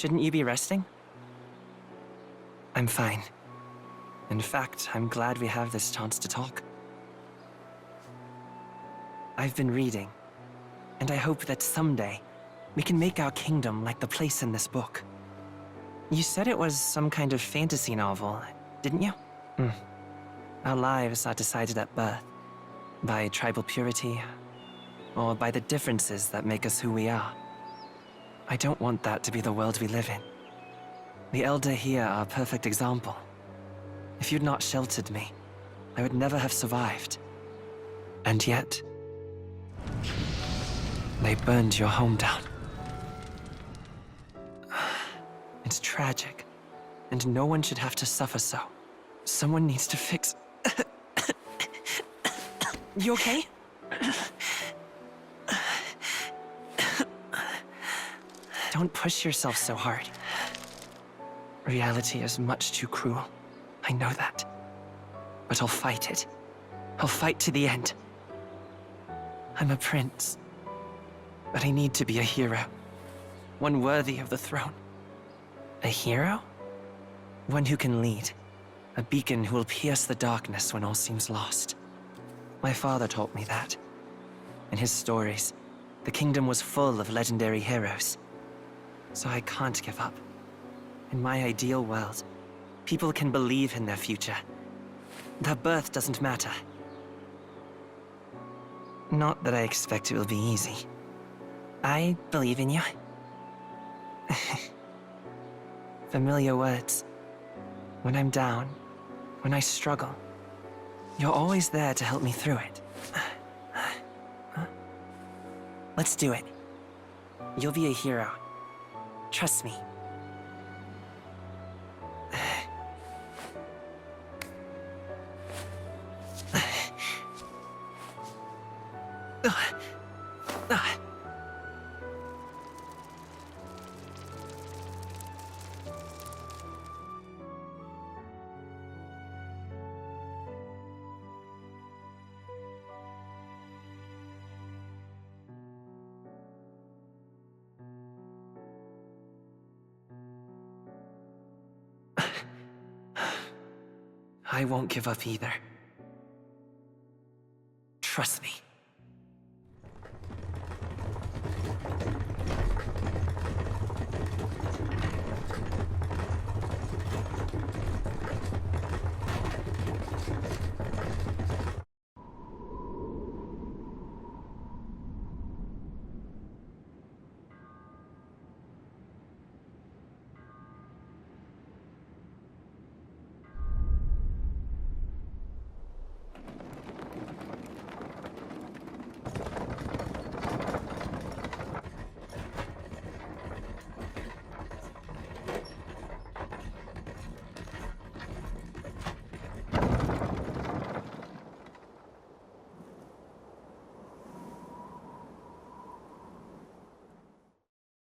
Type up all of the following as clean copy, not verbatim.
Shouldn't you be resting? I'm fine. In fact, I'm glad we have this chance to talk. I've been reading, and I hope that someday we can make our kingdom like the place in this book. You said it was some kind of fantasy novel, didn't you? Our lives are decided at birth, by tribal purity, or by the differences that make us who we are. I don't want that to be the world we live in. The Elder here are a perfect example. If you'd not sheltered me, I would never have survived. And yet, they burned your home down. It's tragic, and no one should have to suffer so. Someone needs to fix... You okay? Don't push yourself so hard. Reality is much too cruel. I know that. But I'll fight it. I'll fight to the end. I'm a prince. But I need to be a hero. One worthy of the throne. A hero? One who can lead. A beacon who will pierce the darkness when all seems lost. My father taught me that. In his stories, the kingdom was full of legendary heroes. So I can't give up. In my ideal world, people can believe in their future. Their birth doesn't matter. Not that I expect it will be easy. I believe in you. Familiar words. When I'm down, when I struggle, you're always there to help me through it. Let's do it. You'll be a hero. Trust me. I won't give up either. Trust me.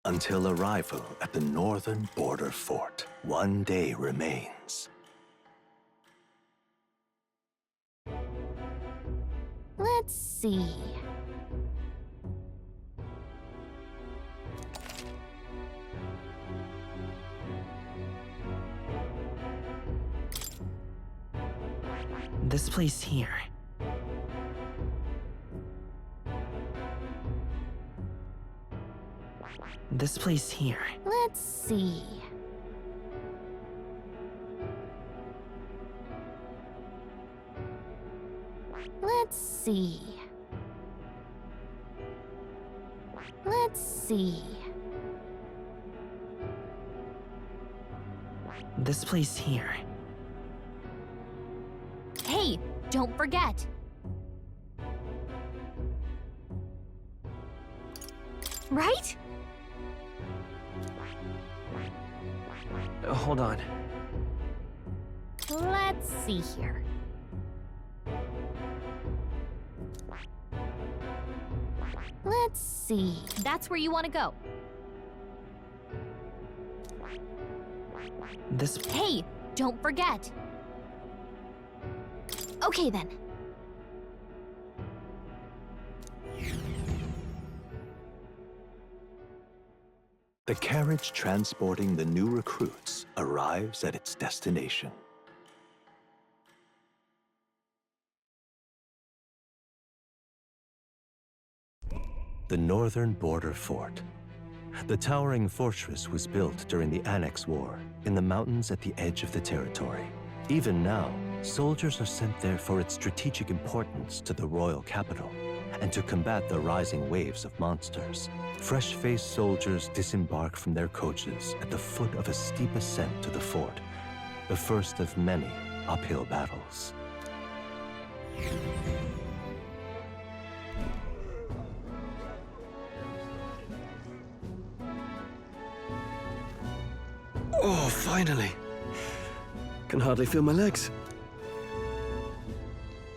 Until arrival at the northern border fort, one day remains. Let's see. This place here. This place here. Let's see. Let's see. Let's see. This place here. Hey, don't forget. Right? Hold on. Let's see here. Let's see. That's where you want to go. This... Hey, don't forget. Okay then. The carriage transporting the new recruits arrives at its destination. The northern border fort. The towering fortress was built during the Annex War in the mountains at the edge of the territory. Even now, soldiers are sent there for its strategic importance to the royal capital and to combat the rising waves of monsters. Fresh-faced soldiers disembark from their coaches at the foot of a steep ascent to the fort, the first of many uphill battles. Oh, finally. Can hardly feel my legs.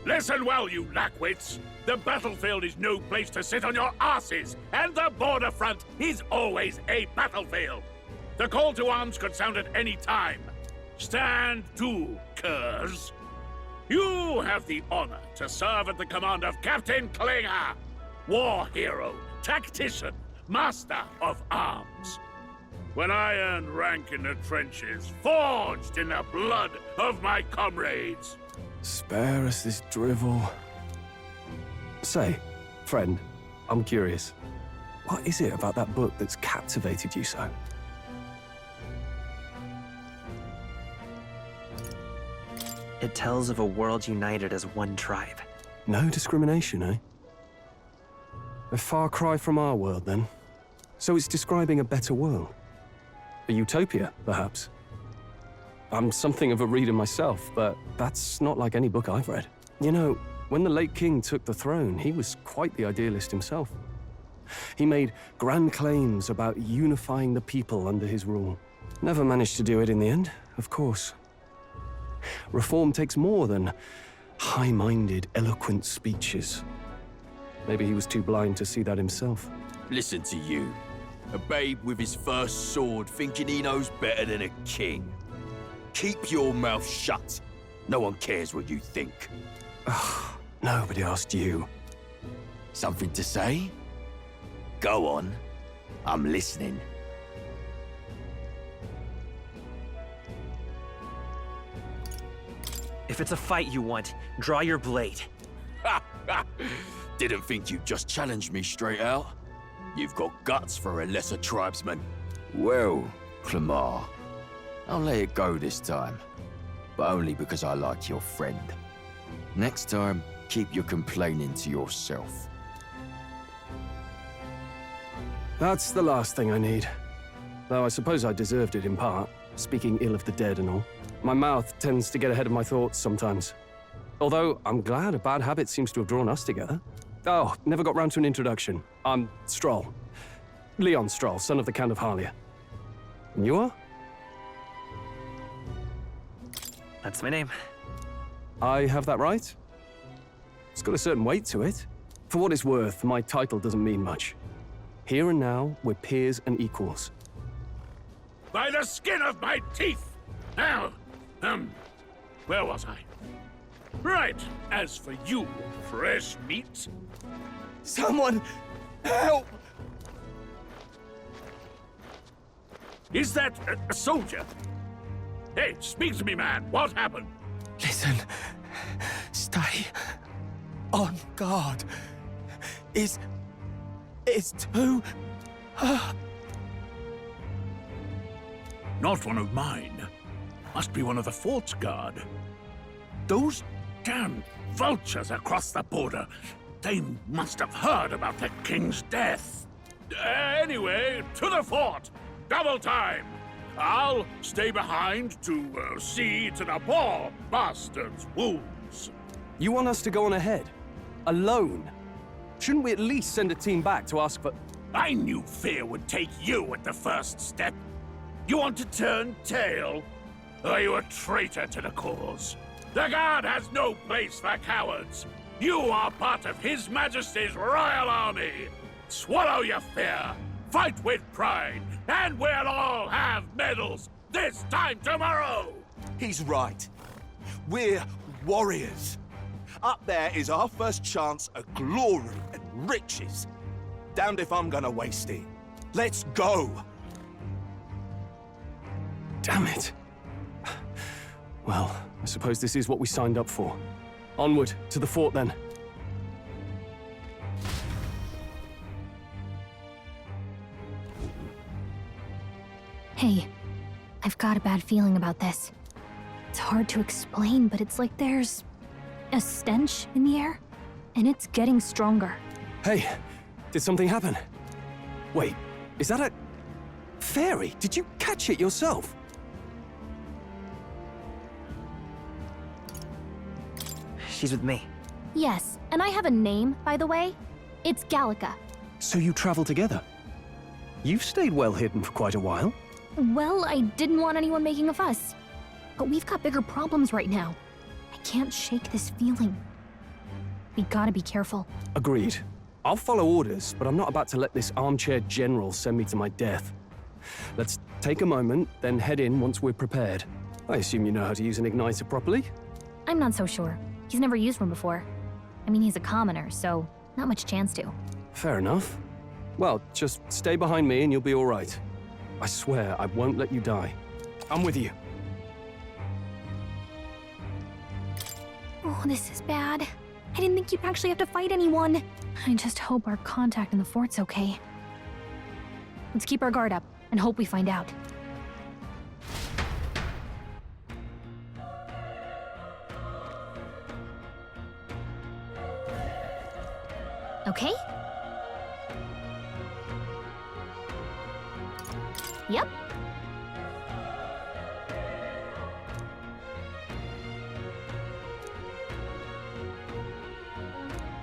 Listen well, you lackwits. The battlefield is no place to sit on your asses, and the border front is always a battlefield. The call to arms could sound at any time. Stand to, curs. You have the honor to serve at the command of Captain Klinger, war hero, tactician, master of arms. When I earned rank in the trenches, forged in the blood of my comrades. Spare us this drivel. Say, friend, I'm curious. What is it about that book that's captivated you so? It tells of a world united as one tribe. No discrimination, eh? A far cry from our world, then. So it's describing a better world. A utopia, perhaps. I'm something of a reader myself, but that's not like any book I've read. You know, when the late king took the throne, he was quite the idealist himself. He made grand claims about unifying the people under his rule. Never managed to do it in the end, of course. Reform takes more than high-minded, eloquent speeches. Maybe he was too blind to see that himself. Listen to you. A babe with his first sword thinking he knows better than a king. Keep your mouth shut. No one cares what you think. Nobody asked you. Something to say? Go on. I'm listening. If it's a fight you want, draw your blade. Didn't think you'd just challenge me straight out. You've got guts for a lesser tribesman. Well, Clemar, I'll let it go this time. But only because I like your friend. Next time, keep your complaining to yourself. That's the last thing I need. Though I suppose I deserved it in part, speaking ill of the dead and all. My mouth tends to get ahead of my thoughts sometimes. Although, I'm glad a bad habit seems to have drawn us together. Oh, never got round to an introduction. I'm Stroll. Leon Stroll, son of the Count of Harlia. And you are? That's my name. I have that right? It's got a certain weight to it. For what it's worth, my title doesn't mean much. Here and now, we're peers and equals. By the skin of my teeth! Now, where was I? Right, as for you, fresh meat. Someone help! Is that a soldier? Hey, speak to me, man. What happened? Listen. Stay on guard. It's too... Not one of mine. Must be one of the fort's guard. Those damn vultures across the border. They must have heard about the king's death. Anyway, to the fort. Double time. I'll stay behind to see to the poor bastard's wounds. You want us to go on ahead? Alone? Shouldn't we at least send a team back to ask for... I knew fear would take you at the first step. You want to turn tail? Are you a traitor to the cause? The Guard has no place for cowards. You are part of His Majesty's Royal Army. Swallow your fear. Fight with pride. And we'll all have medals this time tomorrow. He's right. We're warriors. Up there is our first chance at glory and riches. Damned if I'm gonna waste it. Let's go. Damn it. Well, I suppose this is what we signed up for. Onward, to the fort then. Hey, I've got a bad feeling about this. It's hard to explain, but it's like there's a stench in the air, and it's getting stronger. Hey, did something happen? Wait, is that a... fairy? Did you catch it yourself? She's with me. Yes, and I have a name, by the way. It's Gallica. So you travel together? You've stayed well hidden for quite a while. Well, I didn't want anyone making a fuss. But we've got bigger problems right now. I can't shake this feeling. We gotta be careful. Agreed. I'll follow orders, but I'm not about to let this armchair general send me to my death. Let's take a moment, then head in once we're prepared. I assume you know how to use an igniter properly? I'm not so sure. He's never used one before. I mean, he's a commoner, so not much chance to. Fair enough. Well, just stay behind me and you'll be all right. I swear I won't let you die. I'm with you. Oh, this is bad. I didn't think you'd actually have to fight anyone. I just hope our contact in the fort's okay. Let's keep our guard up and hope we find out. Okay? Yep.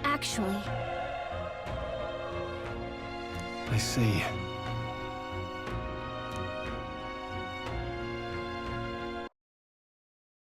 Actually, I see.